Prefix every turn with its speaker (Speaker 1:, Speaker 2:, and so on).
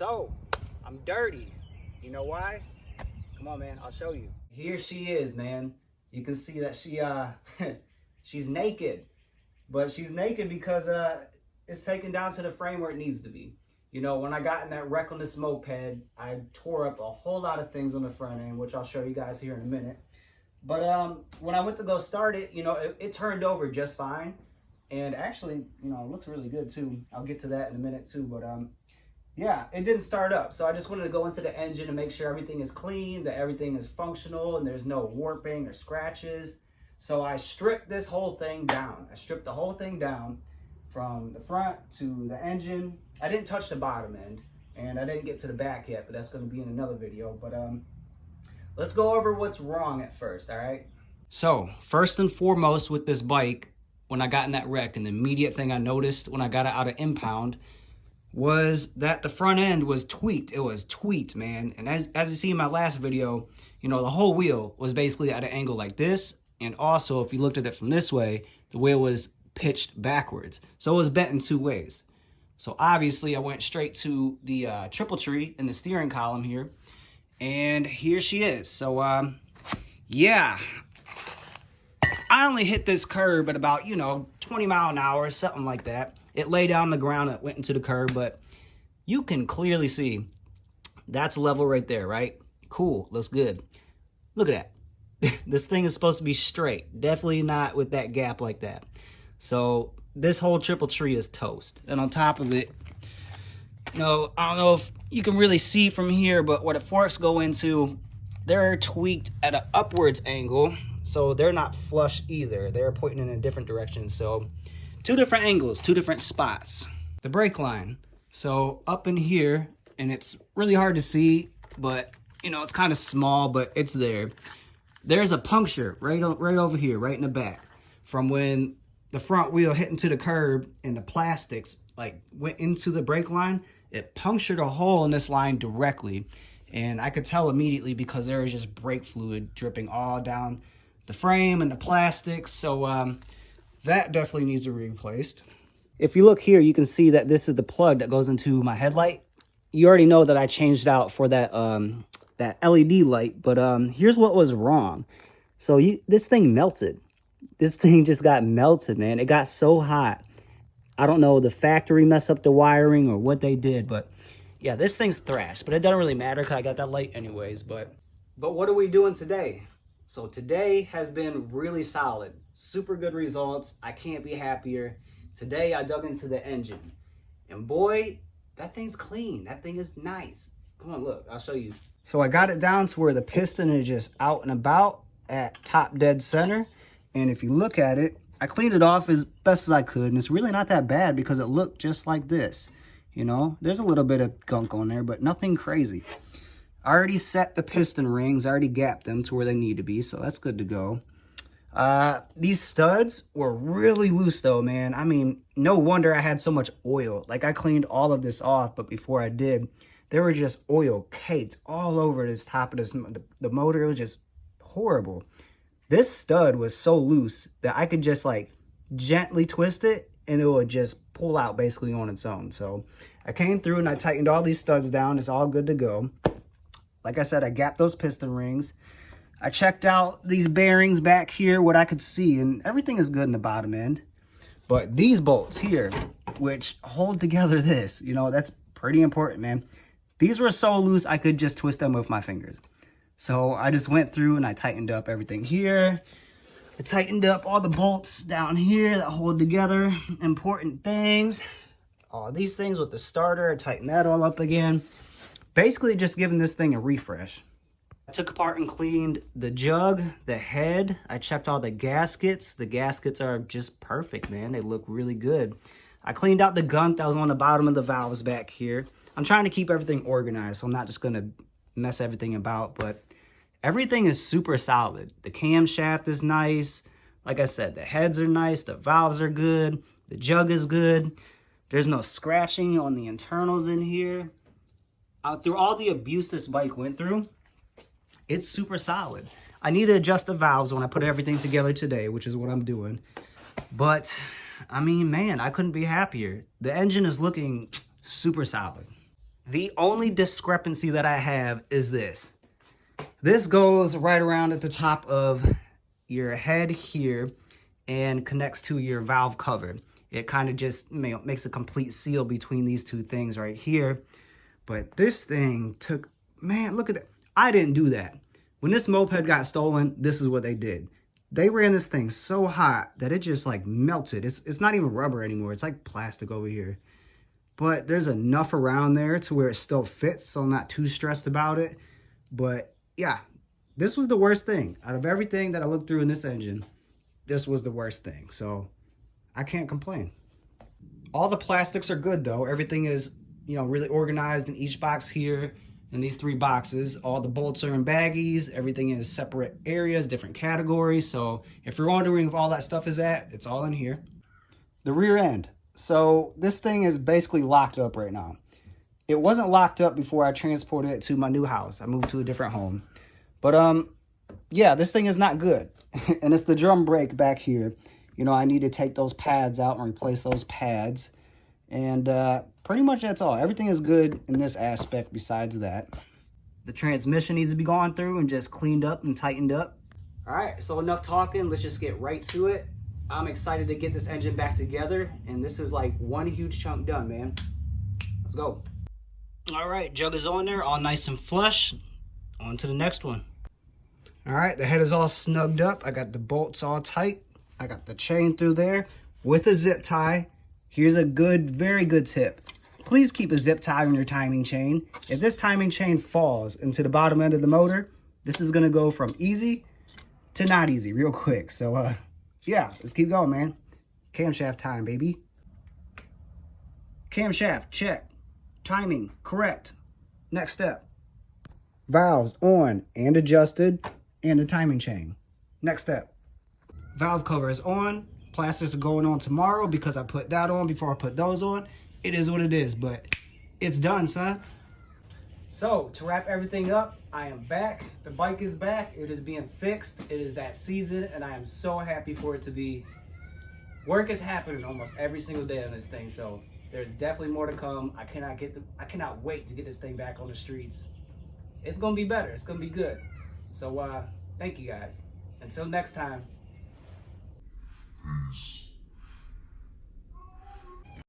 Speaker 1: So, I'm dirty. You know why? Come on, man, I'll show you. Here she is, man. You can see that she's naked. But she's naked because it's taken down to the frame where it needs to be. You know, when I got in that wreck on this moped, I tore up a whole lot of things on the front end, which I'll show you guys here in a minute. But when I went to go start it, you know, it turned over just fine. And actually, you know, it looks really good too. I'll get to that in a minute too. But yeah, it didn't start up. So I just wanted to go into the engine and make sure everything is clean, that everything is functional, and there's no warping or scratches. So I stripped this whole thing down. I stripped the whole thing down from the front to the engine. I didn't touch the bottom end, and I didn't get to the back yet, but that's going to be in another video. But let's go over what's wrong at first, all right? So first and foremost with this bike, when I got in that wreck, and the immediate thing I noticed when I got it out of impound was that the front end was tweaked. It was tweaked, man. And as you see in my last video, you know, the whole wheel was basically at an angle like this. And also, if you looked at it from this way, the wheel was pitched backwards. So it was bent in two ways. So obviously I went straight to the triple tree in the steering column here. And here she is. So yeah, I only hit this curb at about, you know, 20 miles an hour, something like that. It lay down on the ground, it went into the curb, but you can clearly see that's level right there, right? Cool, looks good. Look at that. This thing is supposed to be straight. Definitely not with that gap like that. So this whole triple tree is toast. And on top of it, you know, I don't know if you can really see from here, but where the forks go into, they're tweaked at an upwards angle. So they're not flush either. They're pointing in a different direction. So two different angles, two different spots. The brake line. So up in here, and it's really hard to see, but you know, it's kind of small, but it's there. There's a puncture right over here, right in the back, from when the front wheel hit into the curb and the plastics like went into the brake line. It punctured a hole in this line directly. And I could tell immediately because there was just brake fluid dripping all down the frame and the plastics. So that definitely needs to be replaced. If you look here, you can see that this is the plug that goes into my headlight. You already know that I changed out for that that LED light, but here's what was wrong. So this thing melted. This thing just got melted, man. It got so hot. I don't know, the factory messed up the wiring or what they did, but yeah, this thing's thrashed. But it doesn't really matter because I got that light anyways. But what are we doing today? So today has been really solid. Super good results. I can't be happier. Today I dug into the engine. And boy, that thing's clean. That thing is nice. Come on, look, I'll show you. So I got it down to where the piston is just out and about at top dead center. And if you look at it, I cleaned it off as best as I could. And it's really not that bad because it looked just like this. You know, there's a little bit of gunk on there, but nothing crazy. I already set the piston rings. I already gapped them to where they need to be, so that's good to go. These studs were really loose though, man. I mean, no wonder I had so much oil. Like I cleaned all of this off, but before I did, there were just oil caked all over this top of this, the motor. It was just horrible. This stud was so loose that I could just like gently twist it and it would just pull out basically on its own. So I came through and I tightened all these studs down. It's all good to go. Like I said, I gapped those piston rings. I checked out these bearings back here, what I could see, and everything is good in the bottom end. But these bolts here, which hold together this, you know, that's pretty important, man. These were so loose, I could just twist them with my fingers. So I just went through and I tightened up everything here. I tightened up all the bolts down here that hold together important things. All these things with the starter, I tightened that all up again. Basically just giving this thing a refresh. I took apart and cleaned the jug, the head. I checked all the gaskets. The gaskets are just perfect, man. They look really good. I cleaned out the gunk that was on the bottom of the valves back here. I'm trying to keep everything organized, so I'm not just going to mess everything about, but everything is super solid. The camshaft is nice. Like I said, the heads are nice. The valves are good. The jug is good. There's no scratching on the internals in here. Through all the abuse this bike went through, it's super solid. I need to adjust the valves when I put everything together today, which is what I'm doing. But, I mean, man, I couldn't be happier. The engine is looking super solid. The only discrepancy that I have is this. This goes right around at the top of your head here and connects to your valve cover. It kind of just makes a complete seal between these two things right here. But this thing took, man, look at that. I didn't do that. When this moped got stolen, this is what they did. They ran this thing so hot that it just like melted. It's not even rubber anymore. It's like plastic over here. But there's enough around there to where it still fits, so I'm not too stressed about it. But yeah, this was the worst thing. Out of everything that I looked through in this engine, this was the worst thing. So I can't complain. All the plastics are good though. Everything is, you know, really organized in each box here. In these 3 boxes, all the bolts are in baggies. Everything is separate areas, different categories. So if you're wondering if all that stuff is at, it's all in here. The rear end. So this thing is basically locked up right now. It wasn't locked up before I transported it to my new house. I moved to a different home. But yeah, this thing is not good. And it's the drum brake back here. You know, I need to take those pads out and replace those pads. And pretty much that's all. Everything is good in this aspect besides that. The transmission needs to be gone through and just cleaned up and tightened up. All right, so enough talking. Let's just get right to it. I'm excited to get this engine back together. And this is like one huge chunk done, man. Let's go. All right, jug is on there, all nice and flush. On to the next one. All right, the head is all snugged up. I got the bolts all tight. I got the chain through there with a zip tie. Here's a good, very good tip. Please keep a zip tie on your timing chain. If this timing chain falls into the bottom end of the motor, this is gonna go from easy to not easy real quick. So yeah, let's keep going, man. Camshaft time, baby. Camshaft, check. Timing, correct. Next step. Valves on and adjusted, and the timing chain. Next step. Valve cover is on. Plastics are going on tomorrow because I put that on before I put those on. It is what it is, but it's done, son. So to wrap everything up, I am back. The bike is back. It is being fixed. It is that season, and I am so happy for it to be. Work is happening almost every single day on this thing, so there's definitely more to come. I cannot wait to get this thing back on the streets. It's gonna be better. It's gonna be good. So thank you guys. Until next time.
Speaker 2: Peace.